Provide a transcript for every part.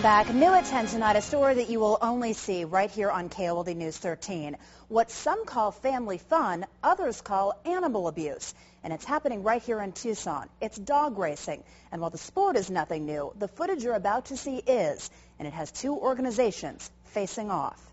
Back, new at 10 tonight, a story that you will only see right here on KOLD News 13. What some call family fun, others call animal abuse. And it's happening right here in Tucson. It's dog racing. And while the sport is nothing new, the footage you're about to see is. And it has two organizations facing off.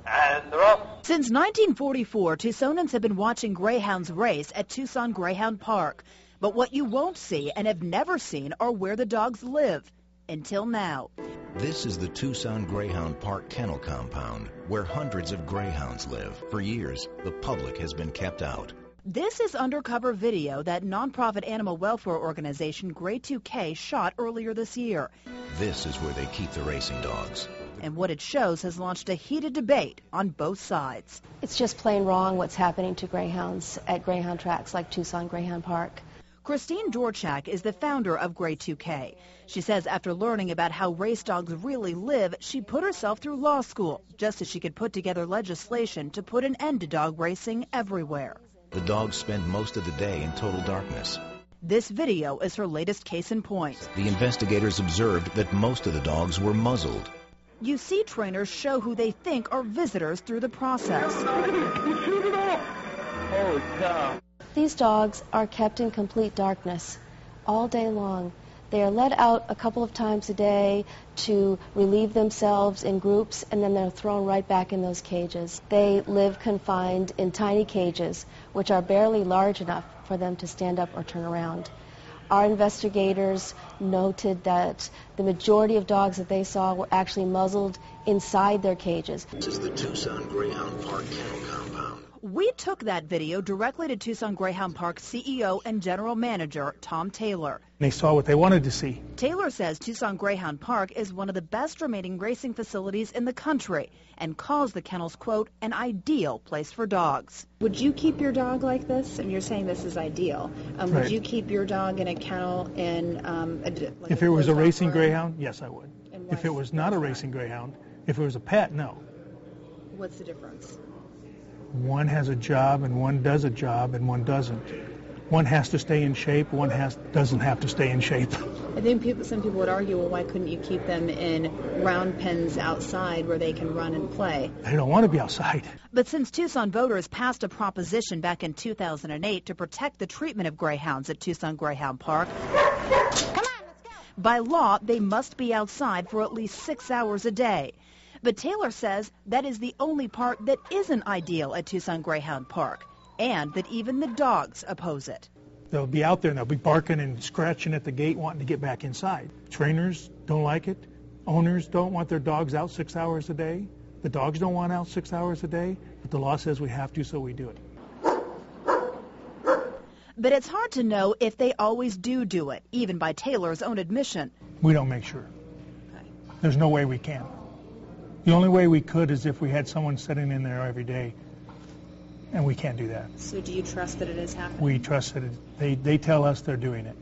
And they're off. Since 1944, Tucsonans have been watching greyhounds race at Tucson Greyhound Park. But what you won't see and have never seen are where the dogs live. Until now. This is the Tucson Greyhound Park Kennel Compound, where hundreds of greyhounds live. For years, the public has been kept out. This is undercover video that nonprofit animal welfare organization Grey 2K shot earlier this year. This is where they keep the racing dogs. And what it shows has launched a heated debate on both sides. It's just plain wrong what's happening to greyhounds at greyhound tracks like Tucson Greyhound Park. Christine Dorchak is the founder of Grey 2K. She says after learning about how race dogs really live, she put herself through law school just as she could put together legislation to put an end to dog racing everywhere. The dogs spend most of the day in total darkness. This video is her latest case in point. The investigators observed that most of the dogs were muzzled. You see trainers show who they think are visitors through the process. Holy cow. These dogs are kept in complete darkness all day long. They are let out a couple of times a day to relieve themselves in groups, and then they're thrown right back in those cages. They live confined in tiny cages, which are barely large enough for them to stand up or turn around. Our investigators noted that the majority of dogs that they saw were actually muzzled inside their cages. This is the Tucson Greyhound Park Kennel Compound. We took that video directly to Tucson Greyhound Park CEO and General Manager Tom Taylor. They saw what they wanted to see. Taylor says Tucson Greyhound Park is one of the best remaining racing facilities in the country and calls the kennels, quote, an ideal place for dogs. Would you keep your dog like this? And you're saying this is ideal. Right. Would you keep your dog in a kennel in if it was a racing greyhound, yes, I would. And If it was not a racing greyhound, if it was a pet, no. What's the difference? One has a job and one does a job and one doesn't. One has to stay in shape, one doesn't have to stay in shape. I think some people would argue, well, why couldn't you keep them in round pens outside where they can run and play? They don't want to be outside. But since Tucson voters passed a proposition back in 2008 to protect the treatment of greyhounds at Tucson Greyhound Park, by law, they must be outside for at least 6 hours a day. But Taylor says that is the only part that isn't ideal at Tucson Greyhound Park, and that even the dogs oppose it. They'll be out there and they'll be barking and scratching at the gate wanting to get back inside. Trainers don't like it. Owners don't want their dogs out 6 hours a day. The dogs don't want out 6 hours a day, but the law says we have to, so we do it. But it's hard to know if they always do it, even by Taylor's own admission. We don't make sure. There's no way we can. The only way we could is if we had someone sitting in there every day, and we can't do that. So do you trust that it is happening? We trust that they tell us they're doing it.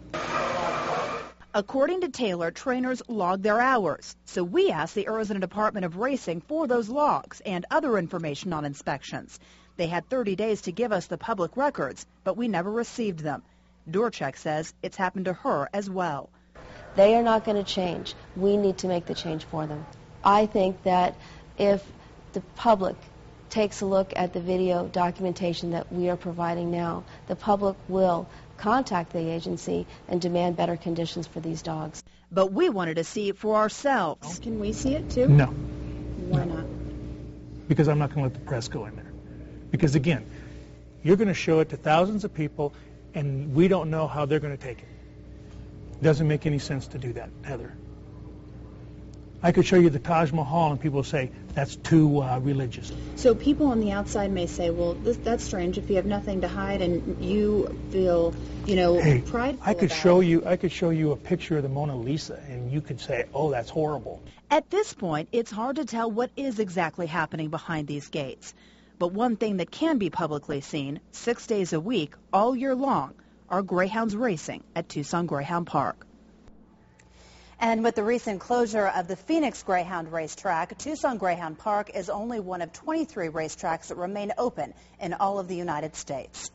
According to Taylor, trainers log their hours. So we asked the Arizona Department of Racing for those logs and other information on inspections. They had 30 days to give us the public records, but we never received them. Dorchak says it's happened to her as well. They are not going to change. We need to make the change for them. I think that if the public takes a look at the video documentation that we are providing now, the public will contact the agency and demand better conditions for these dogs. But we wanted to see it for ourselves. Can we see it too? No. Why not? Because I'm not going to let the press go in there. Because again, you're going to show it to thousands of people, and we don't know how they're going to take it. It doesn't make any sense to do that, Heather. I could show you the Taj Mahal and people say, that's too religious. So people on the outside may say, well, that's strange. If you have nothing to hide and you feel, prideful I could about show you a picture of the Mona Lisa and you could say, oh, that's horrible. At this point, it's hard to tell what is exactly happening behind these gates. But one thing that can be publicly seen 6 days a week, all year long, are greyhounds racing at Tucson Greyhound Park. And with the recent closure of the Phoenix Greyhound racetrack, Tucson Greyhound Park is only one of 23 racetracks that remain open in all of the United States.